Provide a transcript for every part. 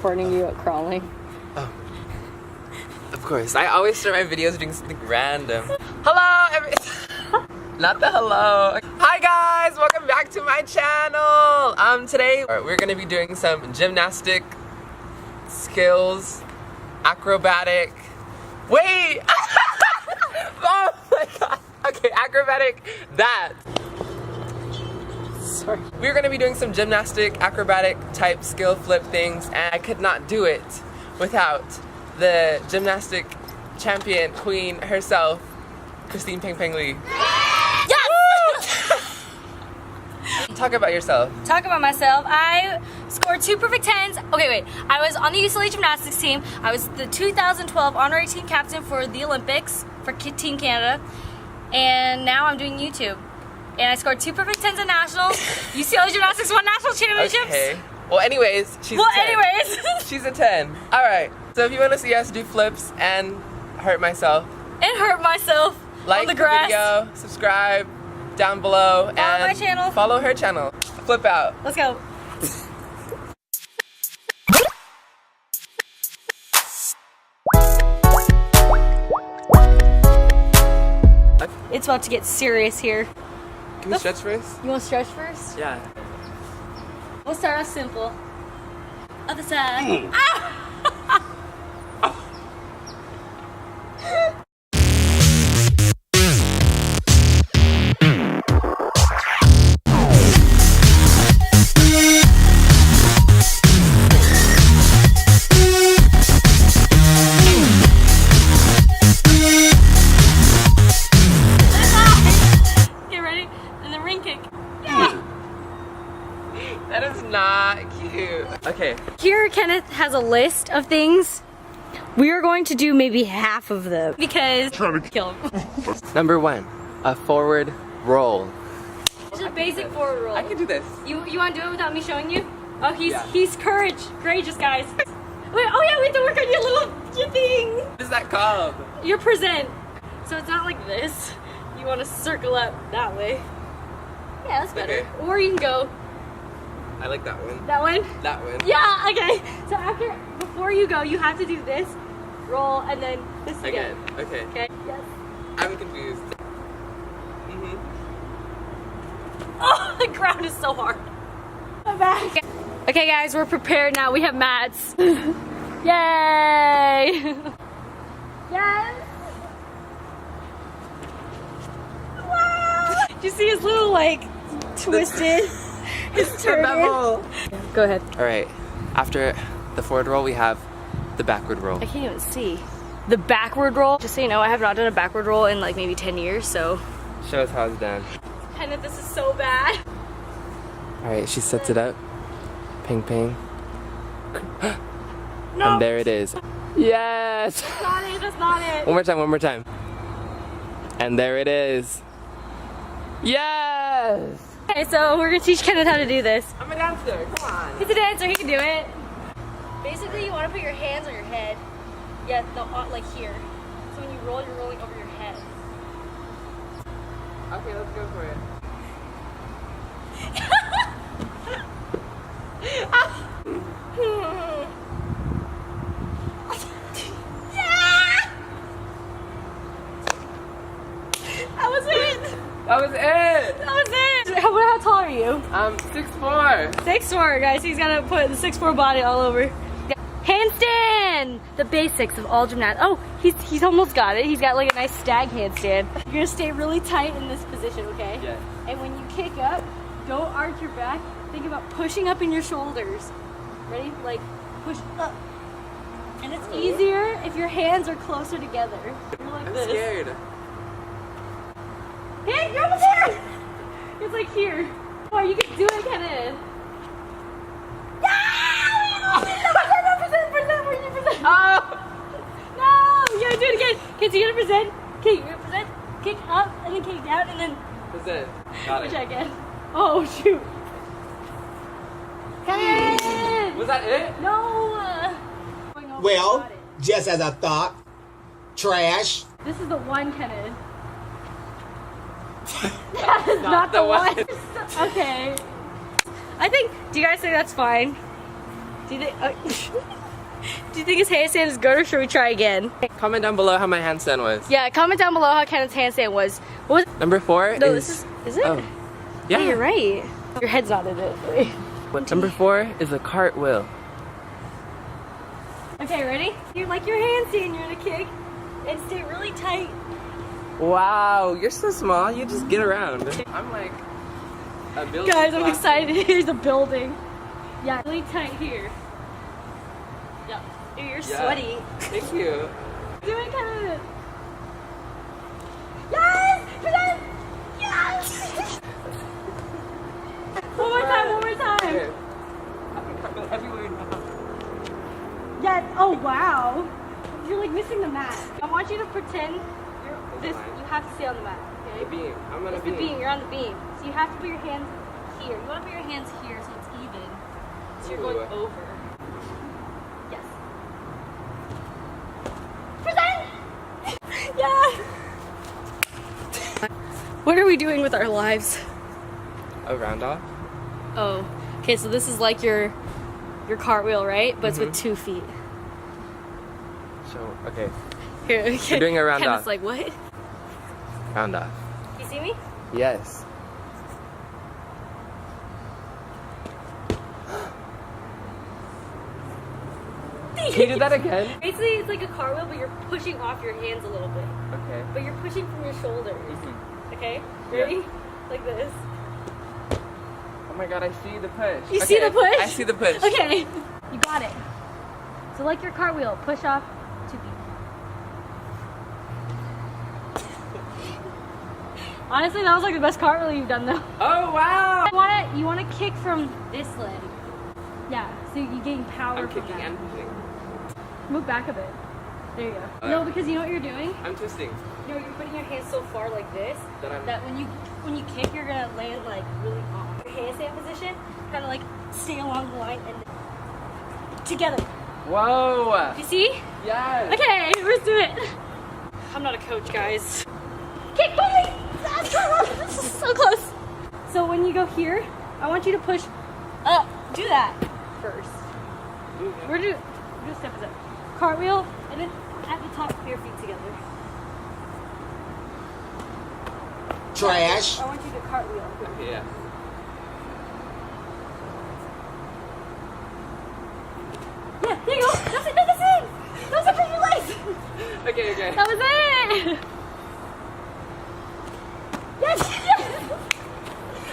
recording you crawling. Oh. Of course. I always start my videos doing something random. Hello, not the hello. Hi guys, welcome back to my channel. Today we're gonna be doing some gymnastic skills, acrobatic. Wait! Oh my god. Okay, acrobatic that. Sorry. We're gonna be doing some gymnastic, acrobatic type skill flip things, and I could not do it without the gymnastic champion queen herself, Christine Peng Peng Lee. Yes! Talk about yourself. Talk about myself. I scored 2 perfect 10s. Okay, wait. I was on the UCLA gymnastics team. I was the 2012 honorary team captain for the Olympics for Team Canada. And now I'm doing YouTube. And I scored 2 perfect 10s at nationals. UCLA gymnastics won national championships. Okay. Well, anyways, she's a 10. She's a 10. All right. So if you want to see us do flips and hurt myself, like on the grass, video, subscribe down below, follow and my channel. Follow her channel. Flip out. Let's go. It's about to get serious here. Can we stretch first? You want to stretch first? Yeah. We'll start off simple. Other side. Ah! Get ready, and then ring kick. Yeah. That is not cute. Okay. Here, Kenneth has a list of things. We are going to do maybe half of them because kill him. Number 1, a forward roll. It's just basic forward roll. I can do this. You want to do it without me showing you? Oh, he's courageous, guys. Wait, oh yeah, we have to work on your thing. What is that called? Your present. So it's not like this. You want to circle up that way. Yeah, that's better. Okay. Or you can go. I like that one. That one? That one. Yeah, okay. So before you go, you have to do this, roll, and then this again. Okay. Okay? Yes. I'm confused. Oh, the ground is so hard. I'm back. Okay guys, we're prepared now. We have mats. Yay! Yes! Wow! Do you see his little like twisted? His turn. Go ahead. Alright, after the forward roll, we have the backward roll. I can't even see. The backward roll. Just so you know, I have not done a backward roll in like maybe 10 years, so. Show us how it's done. Kenneth, this is so bad. Alright, she sets it up. Ping ping. No. And there it is. Yes! That's not it, that's not it. One more time. And there it is. Yes! Okay, so we're gonna teach Kenneth how to do this. I'm a dancer, come on. He's a dancer, he can do it. Basically, you want to put your hands on your head. Yeah, no, like here. So when you roll, you're rolling over your head. Okay, let's go for it. That was it! That was it! That was it! How tall are you? 6'4". 6'4", guys. He's gotta put the 6'4" body all over. Handstand! The basics of all gymnastics. Oh, he's almost got it. He's got like a nice stag handstand. You're gonna stay really tight in this position, okay? Yeah. And when you kick up, don't arch your back. Think about pushing up in your shoulders. Ready? Like, push up. And it's easier if your hands are closer together. You're like I'm this. scared. Hey, you're almost there! It's like here. Oh, you can do it, Kenneth. Oh! No! You gotta do it again. Okay, so you gotta present. Okay, you gotta present. Kick up and then kick down and then. Present. Got it. Try again. Oh, shoot. Kenneth! Was that it? No! Well, just as I thought. Trash. This is the one, Kenneth. That is not the one. Okay. I think, do you guys think that's fine? Do you think? Do you think his handstand is good, or should we try again? Comment down below how my handstand was. Yeah, comment down below how Kenneth's handstand was. What was Number 4 No, is... is it? Oh. Yeah. You're right. Your head's not in it. Wait. Number 4 is a cartwheel. Okay, ready? You're like your handstand, you're gonna kick and stay really tight. Wow, you're so small. You just get around. I'm like a building. Guys, I'm block. excited. Here's a building. Yeah, really tight here. Yeah. Ew, you're sweaty. Thank you. Do it, Kenneth. Yes! Present! Yes! One more time, one more time. Here. I'm everywhere now. Yes. Oh, wow. You're like missing the mat. I want you to pretend you're this. You have to stay on the mat. Okay? The beam. I'm on a It's the beam. beam. You're on the beam. So you have to put your hands here. You want to put your hands here so it's even. So you're going Ooh. over. Yes. Present! Yeah! What are we doing with our lives? A round off? Oh. Okay, so this is like your cartwheel, right? But it's with 2 feet. So, okay. Here, okay. We're doing a round Kenneth's off. like, what? Round off. You see me? Yes. Can you do that again? Basically, it's like a cartwheel, but you're pushing off your hands a little bit. Okay. But you're pushing from your shoulders. Mhm. Okay? Yeah. Ready? Like this. Oh my god, I see the push. You see the push? I see the push. Okay. You got it. So like your cartwheel, push off 2 feet. Honestly, that was like the best cartwheel you've done though. Oh wow! You wanna kick from this leg. Yeah, so you're getting power I'm from kicking that. and pushing. Move back a bit. There you go. No, because you know what you're doing? I'm twisting. No, you're putting your hands so far like this That when you kick, you're gonna land like really off. Your handstand position, kind of like stay along the line and together. Whoa! You see? Yes! Okay, let's do it. I'm not a coach, guys. Kick, boy! This is so close. So when you go here, I want you to push up. Do that first. We're do step by step. Cartwheel, and then at the top, put your feet together. Trash. I want you to cartwheel. Okay, yeah. Yeah, there you go. That's it. No, that's it. That was it for your legs. Okay, okay. That was it. Yes, yes.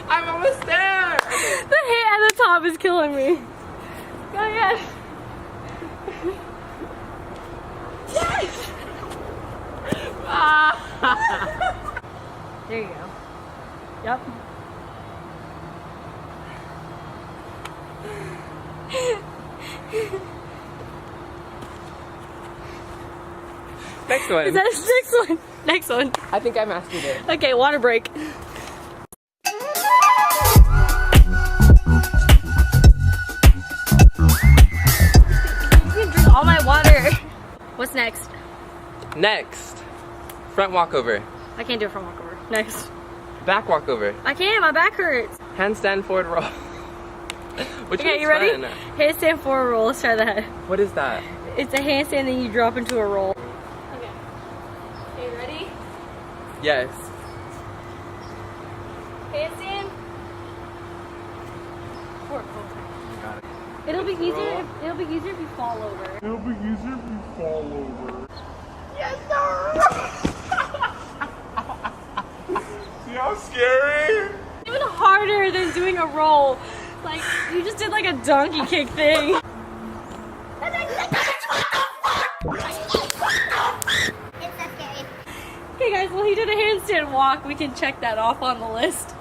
I'm almost there! Okay. The hit at the top is killing me. Go ahead. Yes. Ah. There you go. Yep. Next one. Is that the next one? Next one. I think I mastered it. Okay, water break. You can drink all my water. What's next? Next. Front walkover. I can't do it from walkover. Next. Back walkover. I can't, my back hurts. Handstand forward roll. Which Okay, one's you ready? fun? Handstand forward roll. Let's try that. What is that? It's a handstand, then you drop into a roll. Okay. Okay, ready? Yes. Handstand. Forward roll. Got it. It'll be easier. Roll. It'll be easier if you fall over. It'll be easier if you fall over. Yes, sir. See how scary? Even harder than doing a roll. Like you just did like a donkey kick thing. Okay, guys. Well, he did a handstand walk. We can check that off on the list.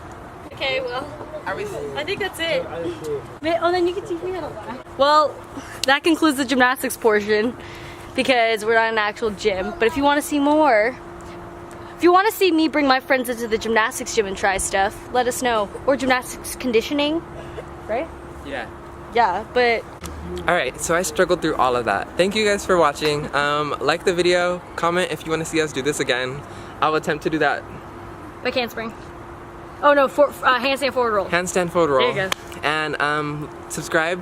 Okay. Well. Are we? I think that's it. Oh, then you can teach me how to laugh. Well, that concludes the gymnastics portion because we're not in an actual gym. But if you want to see more, if you want to see me bring my friends into the gymnastics gym and try stuff, let us know. Or gymnastics conditioning, right? Yeah. Yeah, but Alright, so I struggled through all of that. Thank you guys for watching. Like the video, comment if you want to see us do this again. I'll attempt to do that. back handspring. Oh no, handstand forward roll. Handstand forward roll. There you go. And subscribe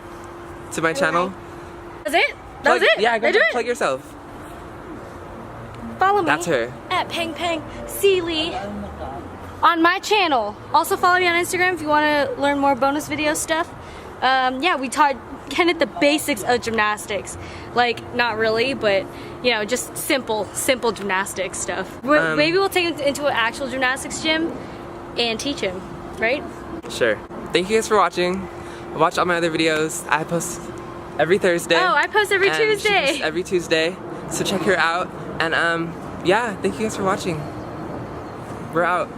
to my channel. That's it? That was it? Yeah, go I do ahead, it. plug yourself. Follow me. That's her. At Peng Peng Sealy on my channel. Also follow me on Instagram if you want to learn more bonus video stuff. Yeah, we taught Kenneth the basics of gymnastics. Like, not really, but you know, just simple gymnastics stuff. Maybe we'll take him into an actual gymnastics gym and teach him, right? Sure. Thank you guys for watching. Watch all my other videos. I post every Thursday. Oh, I post every and she Tuesday. posts every Tuesday. So check her out. And yeah, thank you guys for watching. We're out.